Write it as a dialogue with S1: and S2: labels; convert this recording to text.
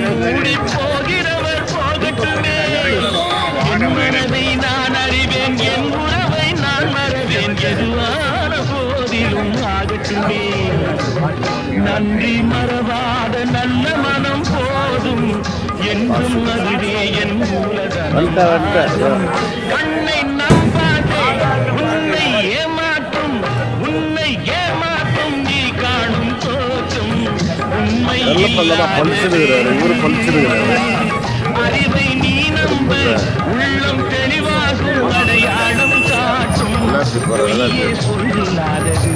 S1: மூடி போகிறவர் போகட்டுமே. என் மனதை நான் அறிவேன், என் உறவை நான் மறவேன், எதுவான போதிலும் ஆகட்டுமே. நன்றி மறவாத நல்ல மனம் போதும், என்றும் அதுவே என் மூலதனம். கண்ணை நம்பாதே, உன்னை ஏமாற்றும், உன்னை ஏமாற்றும் நீ காணும் தோற்றும் உண்மை. அறிவை நீ நம்ப, உள்ளம் தெளிவாகும், அடையாளம் காட்டும். பொய்யே சொல்லாதது